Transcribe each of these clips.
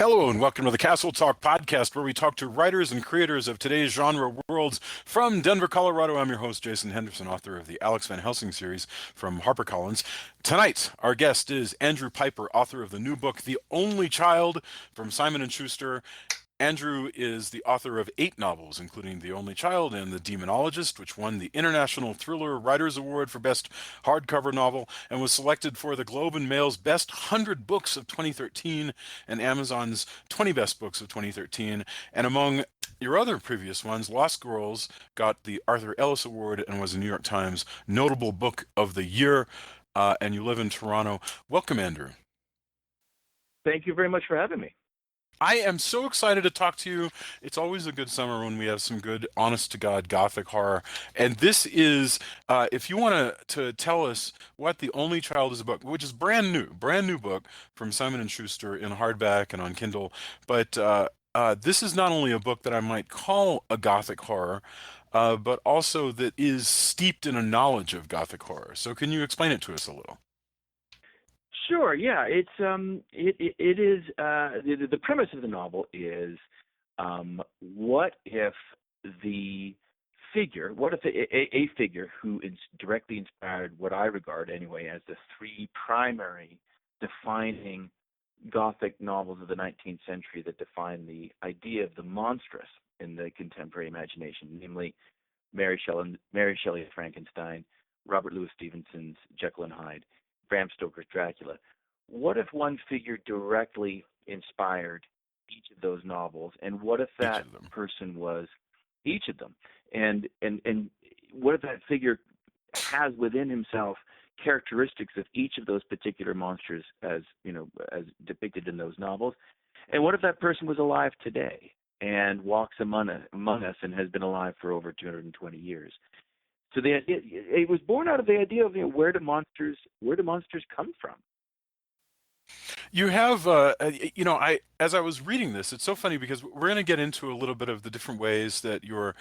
Hello and welcome to the Castle Talk podcast, where we talk to writers and creators of today's genre worlds. From Denver, Colorado, I'm your host, Jason Henderson, author of the Alex Van Helsing series from HarperCollins. Tonight, our guest is Andrew Pyper, author of the new book, The Only Child, from Simon & Schuster. Andrew is the author of 8 novels, including The Only Child and The Demonologist, which won the International Thriller Writers Award for Best Hardcover Novel and was selected for the Globe and Mail's Best 100 Books of 2013 and Amazon's 20 Best Books of 2013. And among your other previous ones, Lost Girls got the Arthur Ellis Award and was a New York Times Notable Book of the Year. And you live in Toronto. Welcome, Andrew. Thank you very much for having me. I am so excited to talk to you. It's always a good summer when we have some good, honest-to-God Gothic horror. And this is, if you want to tell us what The Only Child is about, which is brand new book from Simon & Schuster in hardback and on Kindle. But this is not only a book that I might call a Gothic horror, but also that is steeped in a knowledge of Gothic horror. So can you explain it to us a little? Sure. Yeah. It's it is the premise of the novel is what if a figure who is directly inspired what I regard anyway as the 3 primary defining Gothic novels of the 19th century that define the idea of the monstrous in the contemporary imagination, namely Mary Shelley's Frankenstein, Robert Louis Stevenson's Jekyll and Hyde, Bram Stoker's Dracula. What if one figure directly inspired each of those novels, and what if that person was each of them? And what if that figure has within himself characteristics of each of those particular monsters as depicted in those novels? And what if that person was alive today and walks among us and has been alive for over 220 years? So it was born out of the idea of where do monsters come from? You have, as I was reading this, it's so funny because we're going to get into a little bit of the different ways that you're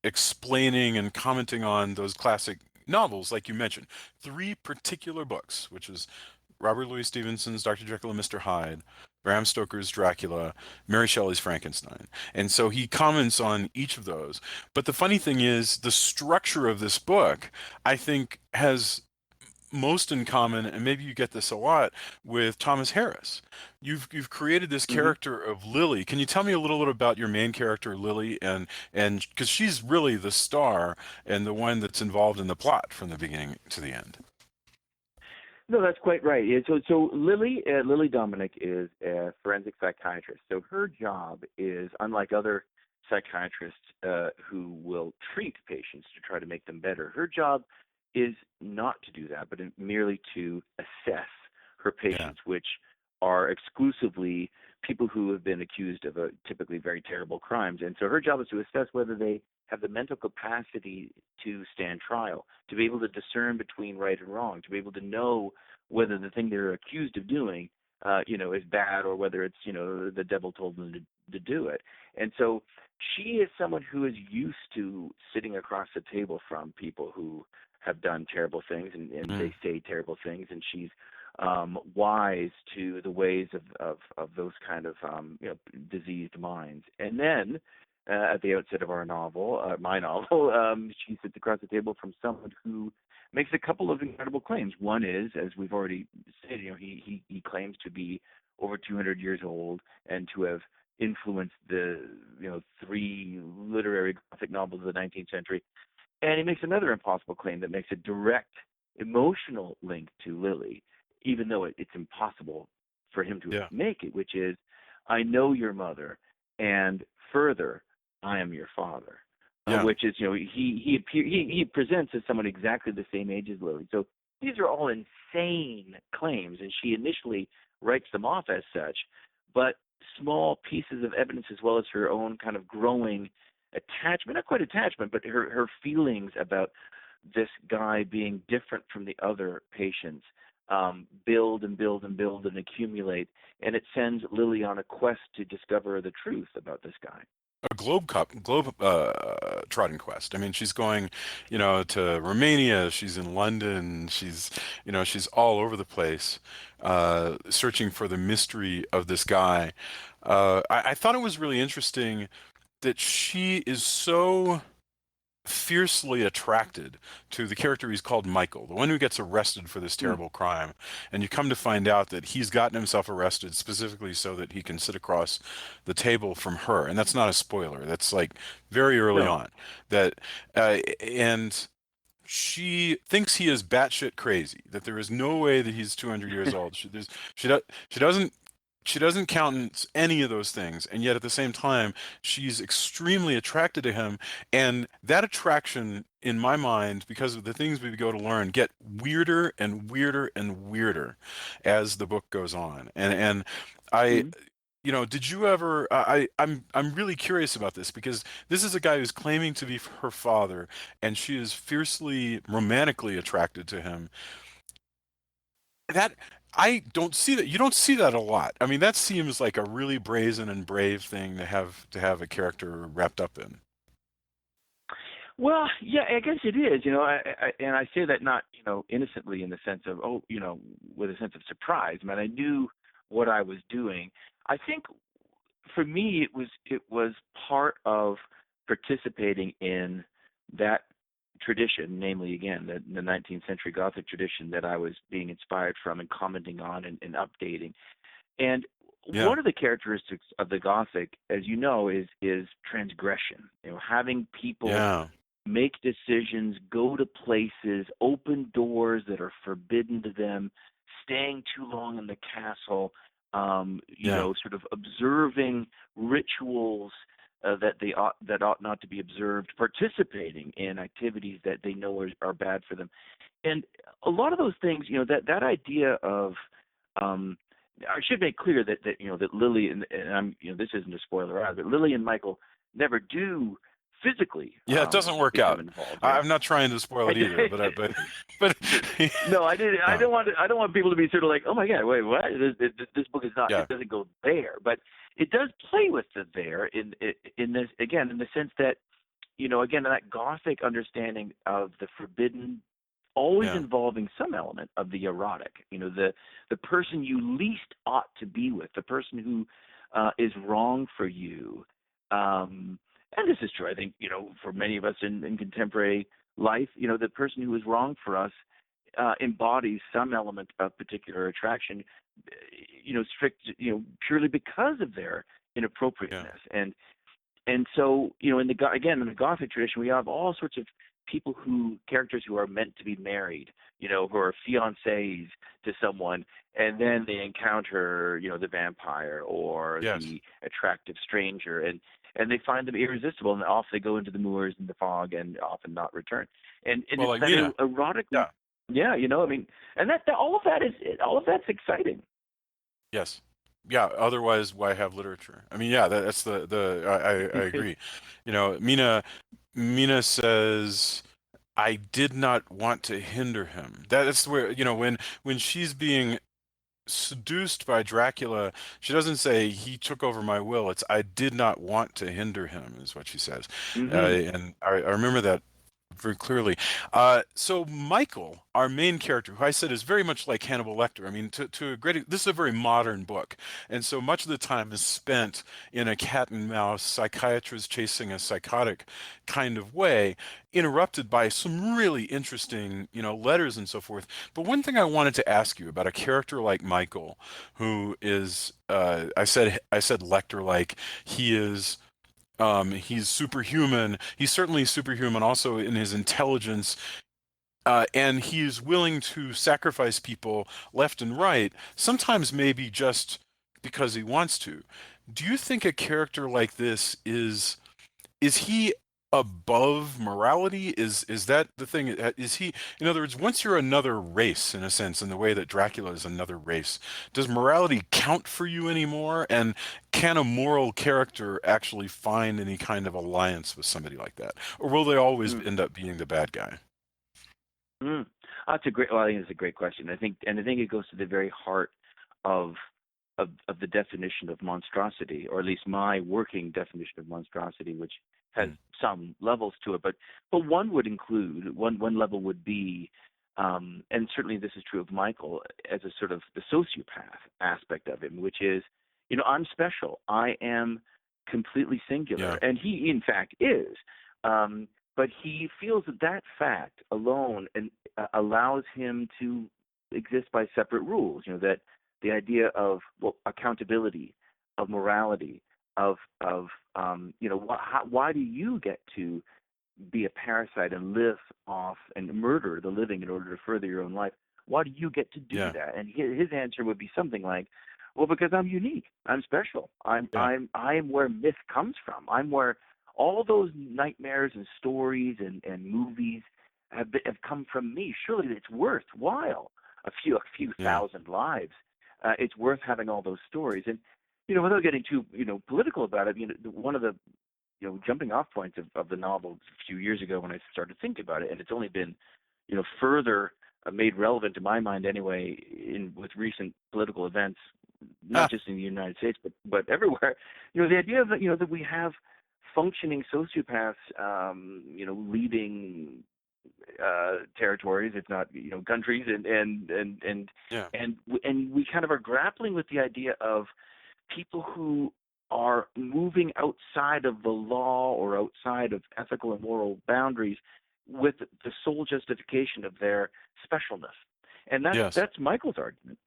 explaining and commenting on those classic novels, like you mentioned. 3 particular books, which is Robert Louis Stevenson's Dr. Jekyll and Mr. Hyde, Bram Stoker's Dracula, Mary Shelley's Frankenstein. And so he comments on each of those. But the funny thing is, the structure of this book, I think, has most in common, and maybe you get this a lot, with Thomas Harris. You've created this character of Lily. Can you tell me a little bit about your main character, Lily, and because she's really the star and the one that's involved in the plot from the beginning to the end? No, that's quite right. So Lily Dominic is a forensic psychiatrist. So her job is, unlike other psychiatrists who will treat patients to try to make them better, her job is not to do that, but merely to assess her patients, which are exclusively people who have been accused of typically very terrible crimes. And so her job is to assess whether they have the mental capacity to stand trial, to be able to discern between right and wrong, to be able to know whether the thing they're accused of doing, is bad, or whether it's, the devil told them to do it. And so she is someone who is used to sitting across the table from people who have done terrible things and they say terrible things, and she's wise to the ways of those kind of diseased minds. And then at the outset of my novel, she sits across the table from someone who makes a couple of incredible claims. One is, as we've already said, he claims to be over 200 years old and to have influenced the 3 literary Gothic novels of the 19th century. And he makes another impossible claim that makes a direct emotional link to Lily, even though it's impossible for him to make it, which is, I know your mother, and further, I am your father. Which is, he presents as someone exactly the same age as Lily. So these are all insane claims, and she initially writes them off as such, but small pieces of evidence, as well as her own kind of growing attachment, not quite attachment, but her feelings about this guy being different from the other patients, build and build and build and accumulate, and it sends Lily on a quest to discover the truth about this guy. a globe trotting quest. I mean, she's going, to Romania. She's in London. She's all over the place, searching for the mystery of this guy. I thought it was really interesting that she is so fiercely attracted to the character he's called Michael, the one who gets arrested for this Mm. terrible crime. And you come to find out that he's gotten himself arrested specifically so that he can sit across the table from her. And that's not a spoiler. That's like very early No. on. That and she thinks he is batshit crazy, that there is no way that he's 200 years old. She doesn't she doesn't countenance any of those things, and yet at the same time, she's extremely attracted to him, and that attraction, in my mind, because of the things we go to learn, get weirder and weirder and weirder as the book goes on. And I, Mm. did you ever? I'm really curious about this because this is a guy who's claiming to be her father, and she is fiercely romantically attracted to him. That I don't see that. You don't see that a lot. I mean, that seems like a really brazen and brave thing to have a character wrapped up in. Well, yeah, I guess it is. And I say that not, innocently in the sense of, with a sense of surprise. I mean, I knew what I was doing. I think for me, it was part of participating in that tradition, namely, again, the 19th century Gothic tradition that I was being inspired from and commenting on and updating. And Yeah, one of the characteristics of the Gothic, as you know, is transgression. Having people yeah, make decisions, go to places, open doors that are forbidden to them, staying too long in the castle, yeah, sort of observing rituals that ought not to be observed, participating in activities that they know are bad for them, and a lot of those things, that idea of I should make clear that Lily and I'm this isn't a spoiler either, but Lily and Michael never do physically yeah. It doesn't work become out. involved. I'm not trying to spoil I, it either, but no, I didn't. I yeah, don't want. I don't want people to be sort of like, oh my God, wait, what? This book is not. yeah, It doesn't go there, but it does play with the there in this again in the sense that again that Gothic understanding of the forbidden, always yeah, involving some element of the erotic. The person you least ought to be with, the person who is wrong for you. And this is true, I think, for many of us in contemporary life, the person who is wrong for us embodies some element of particular attraction, strict, purely because of their yeah, inappropriateness. And so, again, in the Gothic tradition, we have all sorts of characters who are meant to be married, who are fiancés to someone, and then they encounter, the vampire or yes. the attractive stranger, and they find them irresistible, and off they go into the moors and the fog, and often not return. And Well, it's like that Mina. erotic, Yeah. yeah, I mean, and that all of that's exciting. Yes. Yeah. Otherwise, why have literature? I mean, yeah. That's I agree. Mina says, "I did not want to hinder him." That's where when she's being seduced by Dracula, she doesn't say he took over my will. It's I did not want to hinder him, is what she says. Hmm. And I remember that very clearly. So Michael, our main character, who I said is very much like Hannibal Lecter. I mean, to a great, this is a very modern book, and so much of the time is spent in a cat and mouse psychiatrist chasing a psychotic kind of way, interrupted by some really interesting, letters and so forth. But one thing I wanted to ask you about a character like Michael, who is, I said Lecter like he is. He's superhuman. He's certainly superhuman also in his intelligence, and he's willing to sacrifice people left and right, sometimes maybe just because he wants to. Do you think a character like this is he above morality? Is that the thing? Is he, in other words, once you're another race, in a sense, in the way that Dracula is another race, does morality count for you anymore? And can a moral character actually find any kind of alliance with somebody like that? Or will they always Mm. end up being the bad guy? Mm. That's a great. Well, I think it's a great question. I think it goes to the very heart of of the definition of monstrosity, or at least my working definition of monstrosity, which has some levels to it. But one would include one level would be, and certainly this is true of Michael, as a sort of the sociopath aspect of him, which is, I'm special. I am completely singular, Yeah. and he in fact is. But he feels that fact alone and allows him to exist by separate rules. That the idea of accountability, of morality, why do you get to be a parasite and live off and murder the living in order to further your own life? Why do you get to do Yeah. that? And his answer would be something like, well, because I'm unique. I'm special. I'm where myth comes from. I'm where all those nightmares and stories and movies have come from me. Surely it's worthwhile. A few thousand lives. It's worth having all those stories. And without getting too political about it, one of the jumping off points of the novel a few years ago when I started thinking about it, and it's only been further made relevant to my mind anyway with recent political events, not just in the United States but everywhere. The idea of that we have functioning sociopaths, leading territories, if not countries, and we kind of are grappling with the idea of people who are moving outside of the law or outside of ethical and moral boundaries with the sole justification of their specialness. And that's Michael's argument.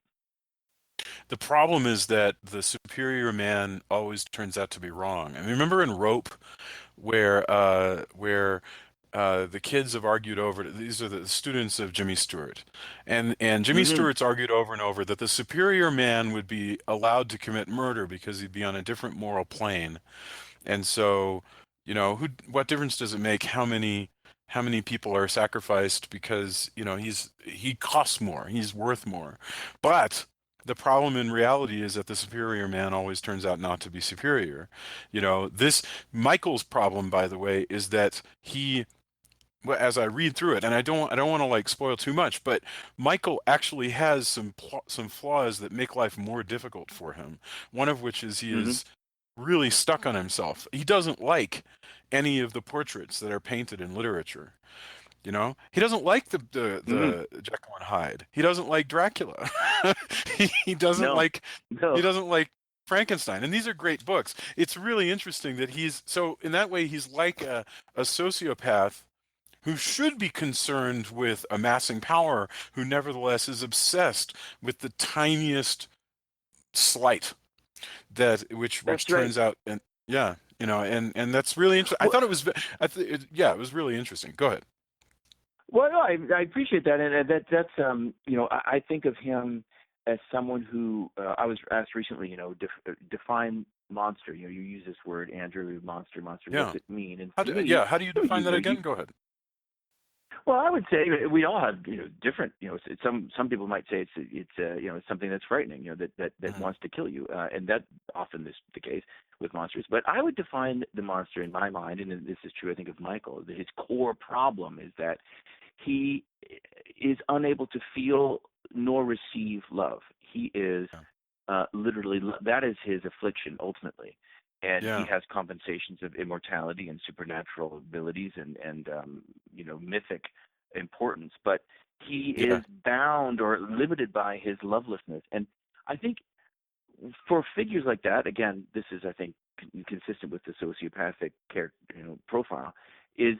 The problem is that the superior man always turns out to be wrong. I mean, remember in Rope, where the kids have argued over, these are the students of Jimmy Stewart, and Jimmy Stewart's argued over and over that the superior man would be allowed to commit murder because he'd be on a different moral plane. And so, what difference does it make how many people are sacrificed because, he costs more, he's worth more. But the problem in reality is that the superior man always turns out not to be superior. This Michael's problem, by the way, is that well, as I read through it, and I don't want to like spoil too much, but Michael actually has some flaws that make life more difficult for him. One of which is he is really stuck on himself. He doesn't like any of the portraits that are painted in literature. He doesn't like the Jekyll and Hyde. He doesn't like Dracula. he doesn't like he doesn't like Frankenstein. And these are great books. It's really interesting that so in that way he's like a sociopath who should be concerned with amassing power, who nevertheless is obsessed with the tiniest slight which turns out, and and that's really interesting. I thought it was it was really interesting. Go ahead. Well, no, I appreciate that, and that's I think of him as someone who I was asked recently, define monster. You use this word, Andrew, monster. What does it mean? And how do you define that again? Go ahead. Well, I would say we all have different. Some people might say it's something that's frightening. That wants to kill you, and that often is the case with monsters. But I would define the monster in my mind, and this is true, I think, of Michael. That his core problem is that he is unable to feel nor receive love. He is literally, that is his affliction ultimately. And he has compensations of immortality and supernatural abilities and mythic importance, but he is bound or limited by his lovelessness. And I think for figures like that, again, this is, I think, consistent with the sociopathic profile, is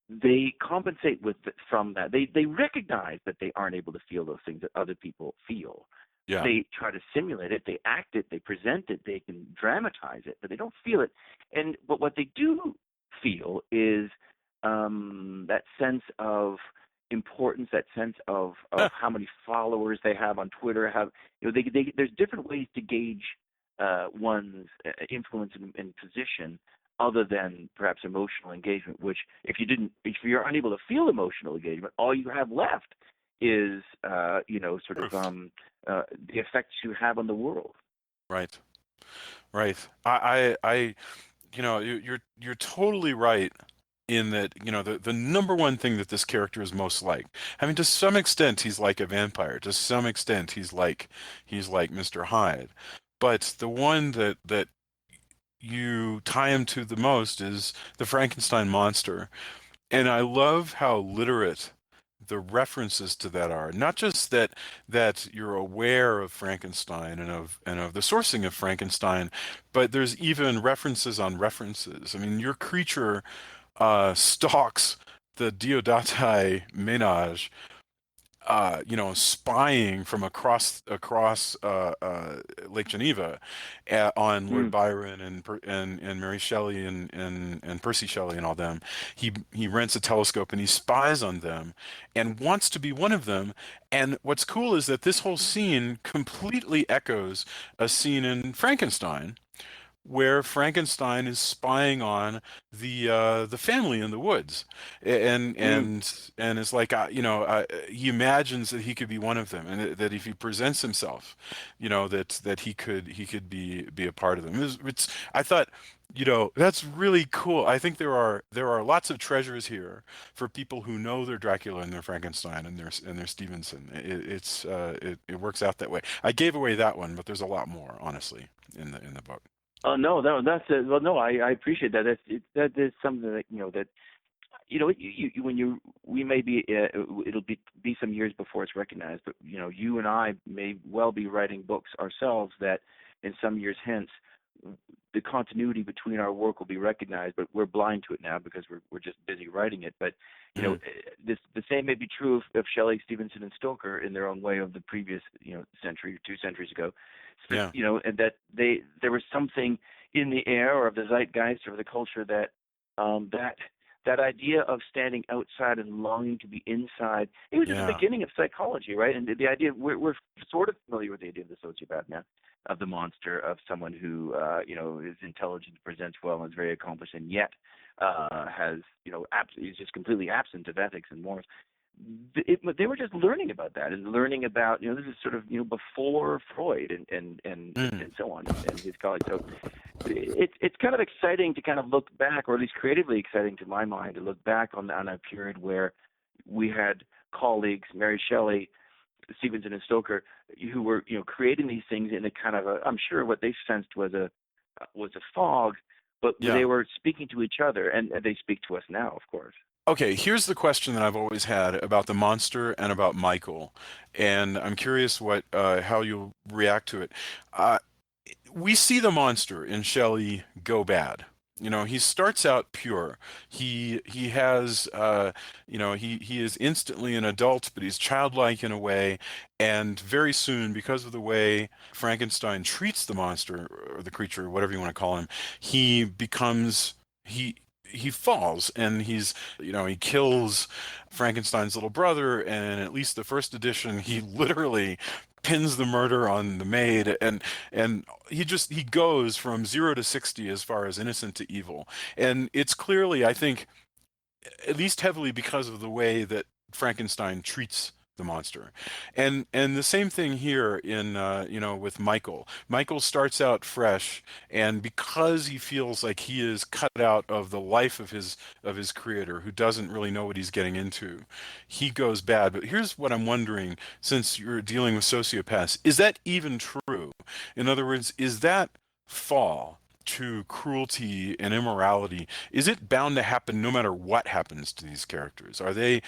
they compensate from that. They recognize that they aren't able to feel those things that other people feel. Yeah. They try to simulate it, they act it, they present it, they can dramatize it, but they don't feel it. But what they do feel is that sense of importance, that sense of how many followers they have on Twitter. There's different ways to gauge one's influence and position other than perhaps emotional engagement, which if you're unable to feel emotional engagement, all you have left is the effects you have on the world. Right. I you're totally right in that, the number one thing that this character is most like. I mean, to some extent, he's like a vampire. To some extent, he's like Mr. Hyde. But the one that you tie him to the most is the Frankenstein monster. And I love how literate the references to that are. Not just that you're aware of Frankenstein and of the sourcing of Frankenstein, but there's even references on references. I mean, your creature stalks the Diodati menage, spying from across Lake Geneva on Lord Mm. Byron and Mary Shelley and Percy Shelley and all them. He rents a telescope and he spies on them and wants to be one of them. And what's cool is that this whole scene completely echoes a scene in Frankenstein where Frankenstein is spying on the family in the woods, and Mm. and and it's like he imagines that he could be one of them, and that if he presents himself, that he could be a part of them. I thought, that's really cool. I think there are lots of treasures here for people who know their Dracula and their Frankenstein and their Stevenson. It works out that way. I gave away that one, but there's a lot more, honestly, in the book. Oh no, that's well. No, I appreciate that. That is something that that when we may be it'll be some years before it's recognized, but you and I may well be writing books ourselves that in some years hence the continuity between our work will be recognized, but we're blind to it now because we're just busy writing it. But Mm. the same may be true of Shelley, Stevenson, and Stoker in their own way of the previous century or 2 centuries ago. Yeah. And that there was something in the air or of the zeitgeist or the culture that that idea of standing outside and longing to be inside. It was at the Yeah. beginning of psychology, right? And the idea we're sort of familiar with the idea of the sociopath now, of the monster, of someone who is intelligent, presents well, and is very accomplished, and yet has is just completely absent of ethics and morals. They were just learning about that and learning about this is sort of before Freud Mm. and so on and his colleagues. So it's kind of exciting to kind of look back, or at least creatively exciting to my mind, to look back on a period where we had colleagues, Mary Shelley, Stevenson, and Stoker, who were creating these things in a kind of I'm sure what they sensed was a fog, but Yeah. they were speaking to each other, and they speak to us now, of course. Okay, here's the question that I've always had about the monster and about Michael, and I'm curious how you'll react to it. Uh, we see the monster in Shelley go bad. He starts out pure. He has he is instantly an adult, but he's childlike in a way, and very soon, because of the way Frankenstein treats the monster or the creature, whatever you want to call him, he becomes he falls, and he kills Frankenstein's little brother, and in at least the first edition he literally pins the murder on the maid, and he goes from 0 to 60 as far as innocent to evil. And it's clearly, I think, at least heavily because of the way that Frankenstein treats the monster. And the same thing here in with Michael. Michael starts out fresh, and because he feels like he is cut out of the life of his creator, who doesn't really know what he's getting into, he goes bad. But here's what I'm wondering, since you're dealing with sociopaths, is that even true? In other words, is that fall to cruelty and immorality, is it bound to happen no matter what happens to these characters? Are they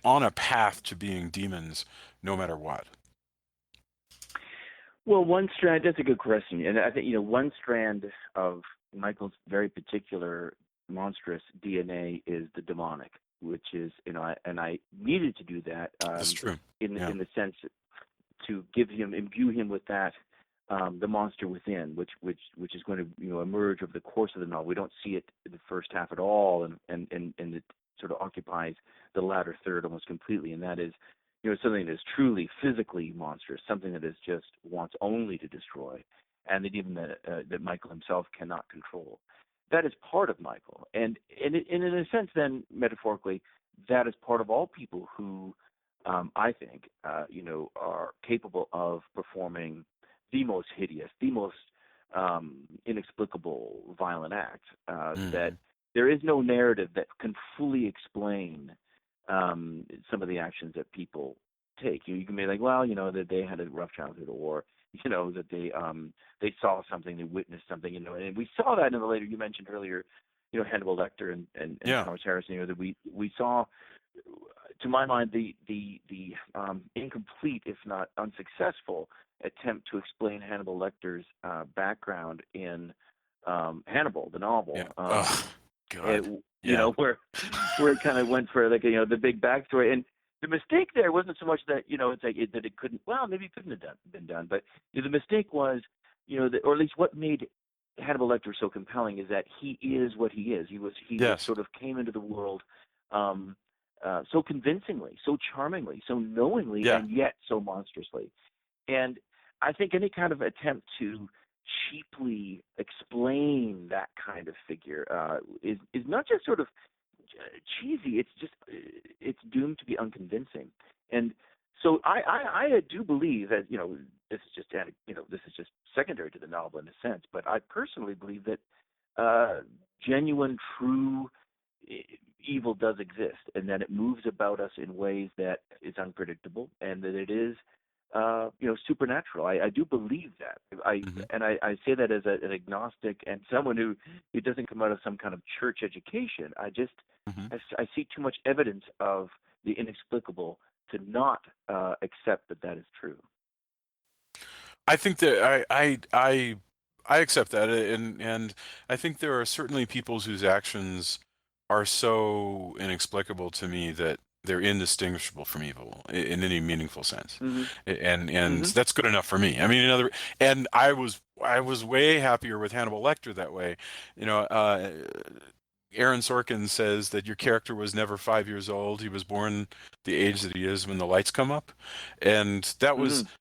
on a path to being demons no matter what? Well, one strand, that's a good question. And I think, one strand of Michael's very particular monstrous DNA is the demonic, which is, and I needed to do that That's true. in Yeah. the sense to imbue him with that, the monster within, which is going to, emerge over the course of the novel. We don't see it in the first half at all, and it sort of occupies the latter third almost completely, and that is something that is truly physically monstrous, something that is just wants only to destroy, and that even that Michael himself cannot control. That is part of Michael, and in a sense, then metaphorically, that is part of all people who, I think, are capable of performing the most hideous, the most inexplicable violent act that Mm. there is no narrative that can fully explain some of the actions that people take. You can be like, well, that they had a rough childhood, or that they saw something, they witnessed something, and we saw that in the later. You mentioned earlier, Hannibal Lecter and Yeah. Thomas Harrison. That we saw, to my mind, the incomplete, if not unsuccessful, attempt to explain Hannibal Lecter's background in Hannibal, the novel. Yeah. Oh, God. Where it kind of went for the big backstory. And the mistake there wasn't so much that it's like that it couldn't. Well, maybe it couldn't have been done, but the mistake was or at least what made Hannibal Lecter so compelling is that he is what he is. He was Yes. sort of came into the world so convincingly, so charmingly, so knowingly, Yeah. and yet so monstrously. And I think any kind of attempt to cheaply explain that kind of figure is not just sort of cheesy. It's doomed to be unconvincing. And so I do believe that this is just secondary to the novel in a sense, but I personally believe that genuine, true evil does exist, and that it moves about us in ways that is unpredictable, and that it is supernatural. I do believe that. Mm-hmm. I say that as an agnostic and someone who doesn't come out of some kind of church education. Mm-hmm. I see too much evidence of the inexplicable to not accept that is true. I think that I accept that, and I think there are certainly peoples whose actions are so inexplicable to me that they're indistinguishable from evil in any meaningful sense, Mm-hmm. and Mm-hmm. that's good enough for me. I mean, and I was way happier with Hannibal Lecter that way. You know, Aaron Sorkin says that your character was never 5 years old. He was born the age that he is when the lights come up, and that was. Mm-hmm.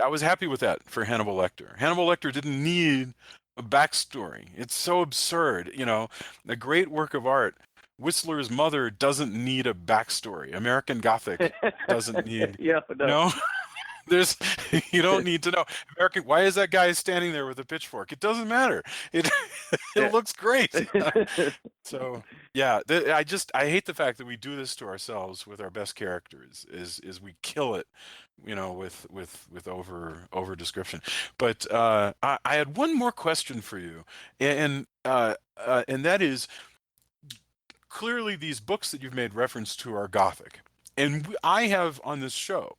I was happy with that for Hannibal Lecter. Hannibal Lecter didn't need a backstory. It's so absurd. A great work of art. Whistler's Mother doesn't need a backstory. American Gothic doesn't need, Yeah, you no. know, there's, you don't need to know. Why is that guy standing there with a pitchfork? It doesn't matter. It, it looks great. So yeah, I hate the fact that we do this to ourselves with our best characters. Is we kill it, with over description. But I had one more question for you, and that is, clearly these books that you've made reference to are Gothic, and I have on this show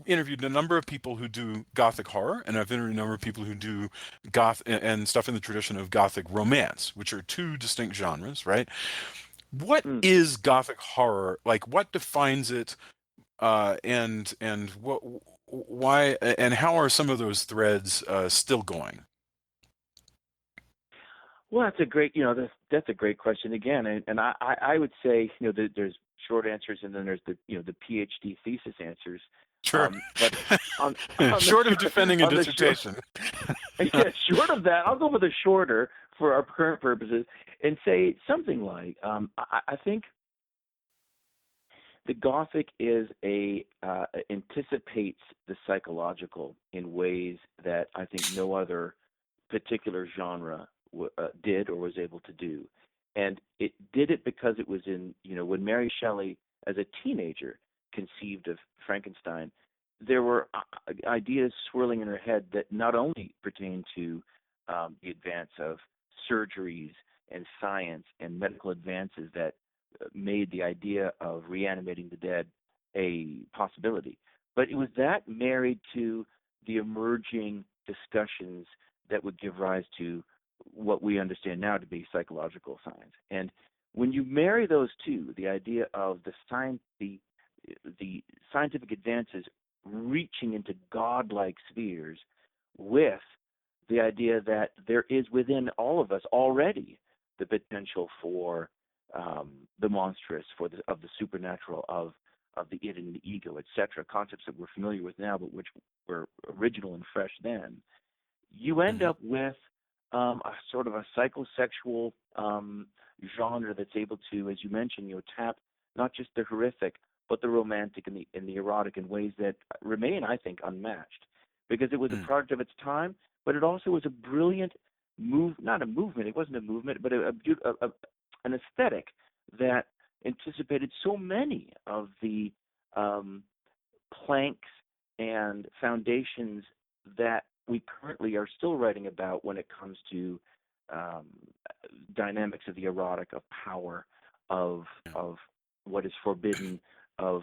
interviewed a number of people who do Gothic horror, and I've interviewed a number of people who do goth and stuff in the tradition of Gothic romance, which are two distinct genres, right? What Mm. is Gothic horror? Like, what defines it, and what, why, and how are some of those threads still going? Well, that's a great, that's a great question again, and I would say, there's short answers, and then there's the PhD thesis answers. Sure. But on Short the of defending a on the dissertation. yeah, short of that, I'll go with a shorter for our current purposes and say something like, I think the Gothic is anticipates the psychological in ways that I think no other particular genre did or was able to do. And it did it because it was when Mary Shelley, as a teenager, conceived of Frankenstein, there were ideas swirling in her head that not only pertain to the advance of surgeries and science and medical advances that made the idea of reanimating the dead a possibility, but it was that married to the emerging discussions that would give rise to what we understand now to be psychological science. And when you marry those two, the idea of the scientific advances reaching into godlike spheres with the idea that there is within all of us already the potential for the monstrous, of the supernatural, of the id and the ego, etc., concepts that we're familiar with now, but which were original and fresh then, you end up with a sort of a psychosexual genre that's able to, as you mentioned, tap not just the horrific, but the romantic and the erotic in ways that remain, I think, unmatched. Because it was a product of its time, but it also was a brilliant not a movement. It wasn't a movement, but an aesthetic that anticipated so many of the planks and foundations that we currently are still writing about when it comes to dynamics of the erotic, of power, of what is forbidden, of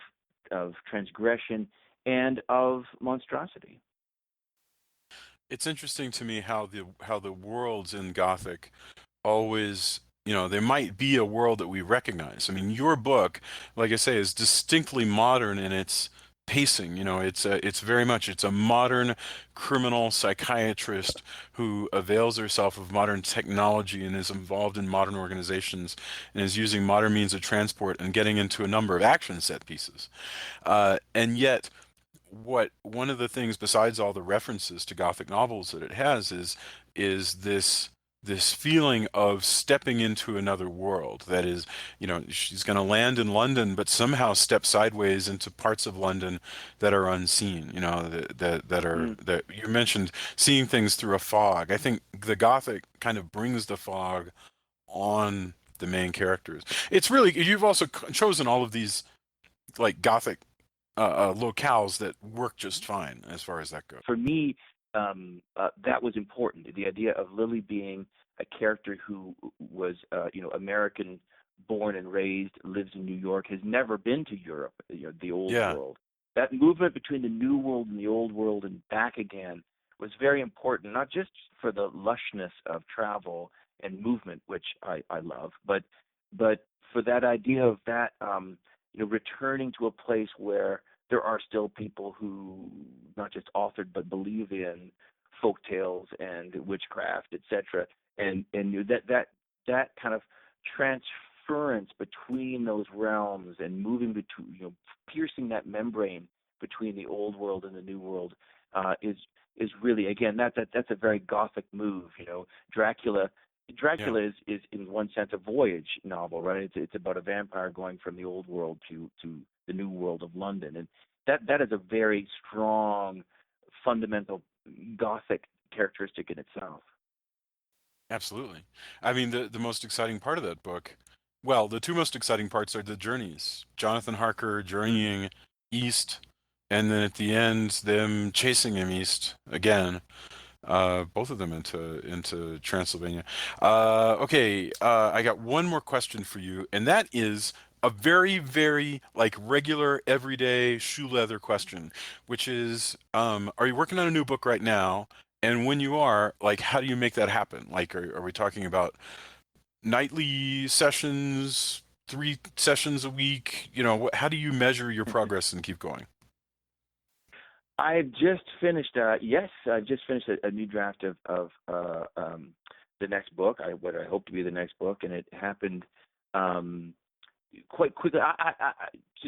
transgression, and of monstrosity. It's interesting to me how the worlds in Gothic always, there might be a world that we recognize. I mean, your book, like I say, is distinctly modern in its pacing. It's very much, it's a modern criminal psychiatrist who avails herself of modern technology and is involved in modern organizations and is using modern means of transport and getting into a number of action set pieces. And yet, one of the things besides all the references to Gothic novels that it has is this feeling of stepping into another world. That is, she's going to land in London, but somehow step sideways into parts of London that are unseen. That you mentioned seeing things through a fog. I think the Gothic kind of brings the fog on the main characters. It's really, you've also chosen all of these like Gothic locales that work just fine as far as that goes. For me, that was important. The idea of Lily being a character who was, American born and raised, lives in New York, has never been to Europe, the old world. That movement between the new world and the old world and back again was very important, not just for the lushness of travel and movement, which I love, but for that idea of that, returning to a place where there are still people who not just authored but believe in folk tales and witchcraft, etc. And that kind of transference between those realms and moving between, piercing that membrane between the old world and the new world is really, again, that's a very Gothic move. Dracula is in one sense a voyage novel, right? It's about a vampire going from the old world to the new world of London, and that is a very strong, fundamental Gothic characteristic in itself. Absolutely. I mean, the most exciting part of that book, well, the two most exciting parts are the journeys. Jonathan Harker journeying east, and then at the end, them chasing him east again. Both of them into Transylvania. Okay, I got one more question for you, and that is a very, very like regular, everyday shoe leather question, which is, are you working on a new book right now? And when you are, like, how do you make that happen? Like, are we talking about nightly sessions, 3 sessions a week? How do you measure your progress and keep going? I've just finished. I've just finished a new draft of the next book. What I hope to be the next book, and it happened quite quickly.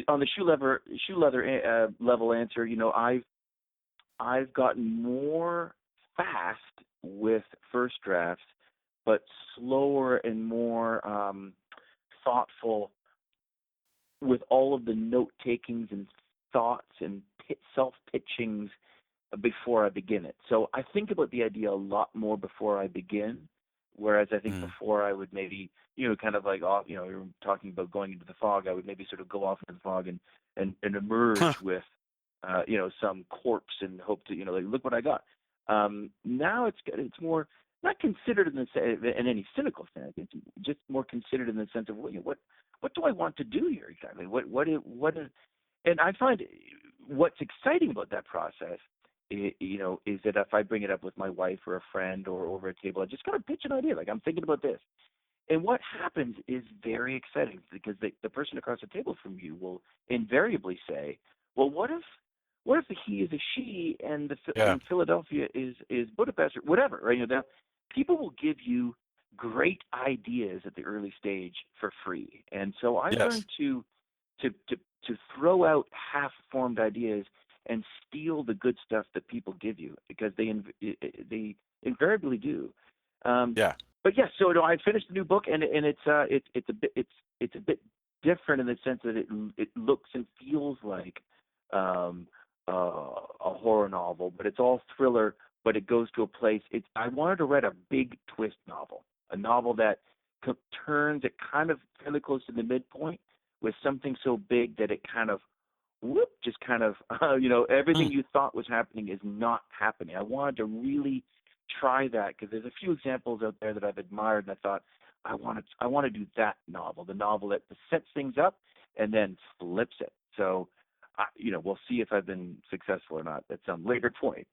On the shoe leather level answer, I've gotten more fast with first drafts, but slower and more thoughtful with all of the note takings and thoughts and self-pitchings before I begin it. So I think about the idea a lot more before I begin, whereas I think before I would maybe, kind of like, you're talking about going into the fog, I would maybe sort of go off into the fog and emerge with, some corpse and hope to, like, look what I got. Now it's more not considered in any cynical sense. It's just more considered in the sense of what do I want to do here exactly? What is, and I find what's exciting about that process, is that if I bring it up with my wife or a friend or over a table, I just kind of pitch an idea, like I'm thinking about this. And what happens is very exciting because the person across the table from you will invariably say, well, what if the he is a she and and Philadelphia is Budapest or whatever, right? People will give you great ideas at the early stage for free. And so I learned to throw out half-formed ideas and steal the good stuff that people give you because they invariably do. But yes, so I finished the new book and it's a bit different in the sense that it looks and feels like a horror novel, but it's all thriller but it goes to a place. I wanted to write a big twist novel, a novel that turns it kind of fairly close to the midpoint with something so big that it kind of just kind of everything you thought was happening is not happening. I wanted to really try that because there's a few examples out there that I've admired, and I thought I want to do that novel, the novel that sets things up and then flips it. So, we'll see if I've been successful or not at some later point.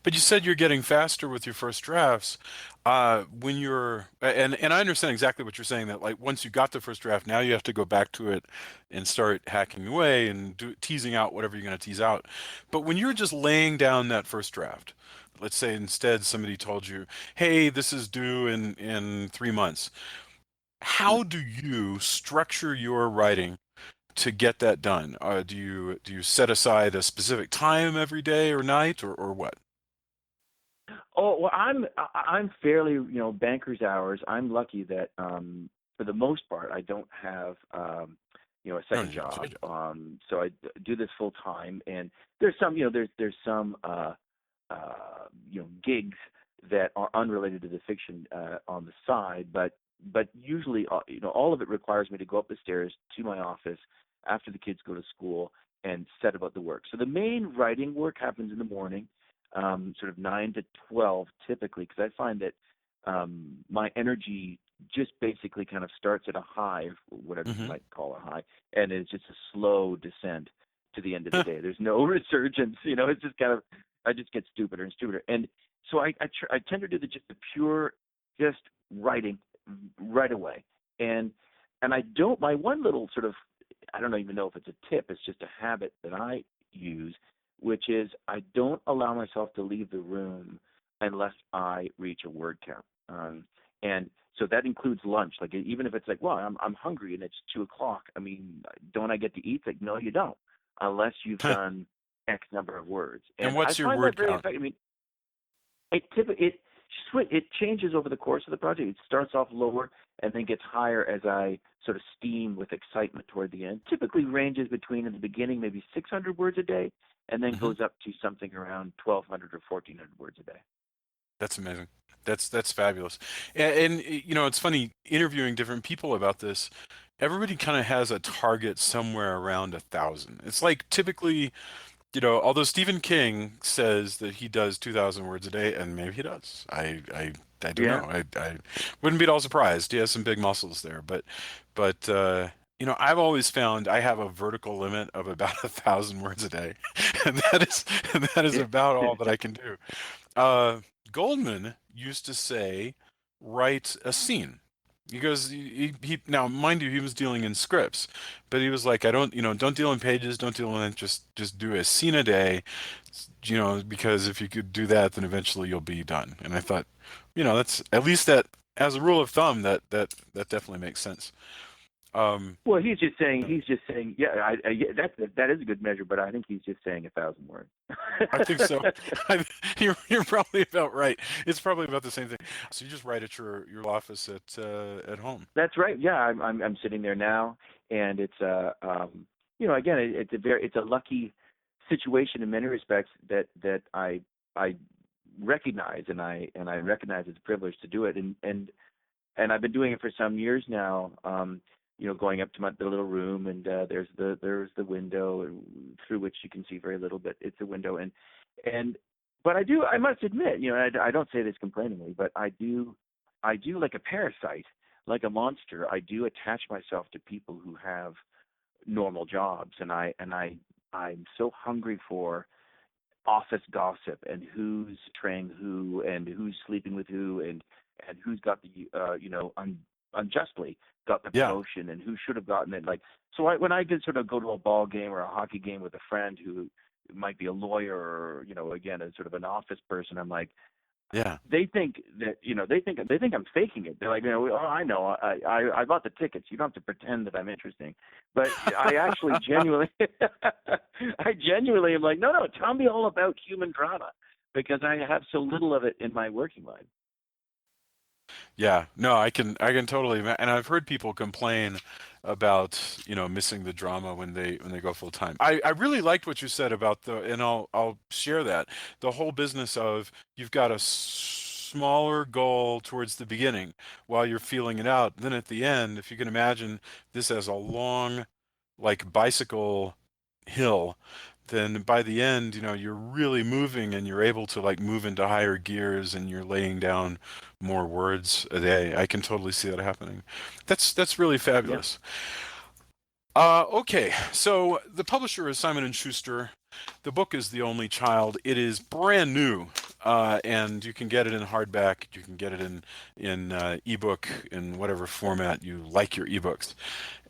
But you said you're getting faster with your first drafts. When you're, and I understand exactly what you're saying, that like once you got the first draft, now you have to go back to it and start hacking away and teasing out whatever you're going to tease out. But when you're just laying down that first draft, let's say instead somebody told you, hey, this is due in 3 months. How do you structure your writing to get that done? Do you set aside a specific time every day or night, or what? Oh well, I'm fairly banker's hours. I'm lucky that for the most part I don't have a second job. So I do this full time, and there's some there's some gigs that are unrelated to the fiction on the side, but usually all of it requires me to go up the stairs to my office after the kids go to school and set about the work. So the main writing work happens in the morning, sort of 9 to 12 typically, because I find that my energy just basically kind of starts at a high, whatever you might call a high, and it's just a slow descent to the end of the day. There's no resurgence, it's just kind of, I just get stupider and stupider. And so I tend to do the pure writing right away. And I don't, my one little sort of, I don't even know if it's a tip, it's just a habit that I use, which is I don't allow myself to leave the room unless I reach a word count. And so that includes lunch. Like even if it's like, well, I'm hungry and it's 2:00. I mean, don't I get to eat? Like, no, you don't, unless you've done X number of words. And what's your word count? I mean, it changes over the course of the project. It starts off lower and then gets higher as I sort of steam with excitement toward the end. Typically ranges between, in the beginning, maybe 600 words a day, and then goes up to something around 1,200 or 1,400 words a day. That's amazing. That's fabulous. And it's funny interviewing different people about this. Everybody kind of has a target somewhere around 1,000. It's like typically, although Stephen King says that he does 2,000 words a day, and maybe he does. I don't know. I wouldn't be at all surprised. He has some big muscles there, but I've always found I have a vertical limit of about 1,000 words a day, and that is about all that I can do. Goldman used to say, write a scene. He goes, he now, mind you, he was dealing in scripts, but he was like, I don't deal in pages, don't deal in, just do a scene a day, because if you could do that, then eventually you'll be done. And I thought, that's, at least that, as a rule of thumb, that definitely makes sense. Well, he's just saying, yeah, that is a good measure, but I think he's just saying 1,000 words. I think so. You're probably about right. It's probably about the same thing. So you just write at your office at home. That's right. Yeah, I'm sitting there now, and it's again, it's a lucky situation in many respects that I recognize, and I recognize it's a privilege to do it, and I've been doing it for some years now. Going up to the little room, and there's the window through which you can see very little, but it's a window, but I must admit, I don't say this complainingly, but I do like a parasite, like a monster. I do attach myself to people who have normal jobs, and I'm so hungry for office gossip and who's betraying who and who's sleeping with who and who's got the unjustly got the promotion and who should have gotten it. Like, so when I did sort of go to a ball game or a hockey game with a friend who might be a lawyer or again a sort of an office person, I'm like, they think that they think I'm faking it. They're like, I know, I bought the tickets. You don't have to pretend that I'm interesting. But I actually genuinely am like, no, tell me all about human drama, because I have so little of it in my working life. Yeah, no, I can totally, and I've heard people complain about, missing the drama when they go full time. I really liked what you said about and I'll share that, the whole business of you've got a smaller goal towards the beginning while you're feeling it out. Then at the end, if you can imagine this as a long, like bicycle hill, then by the end, you're really moving and you're able to like move into higher gears and you're laying down more words a day. I can totally see that happening. That's really Yep. fabulous. Okay, so the publisher is Simon and Schuster. The book is The Only Child. It is brand new, and you can get it in hardback. You can get it in ebook in whatever format you like your ebooks.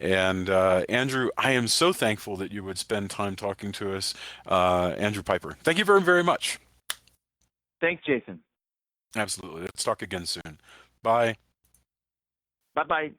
And Andrew, I am so thankful that you would spend time talking to us. Andrew Pyper, thank you very, very much. Thanks, Jason. Absolutely. Let's talk again soon. Bye. Bye bye.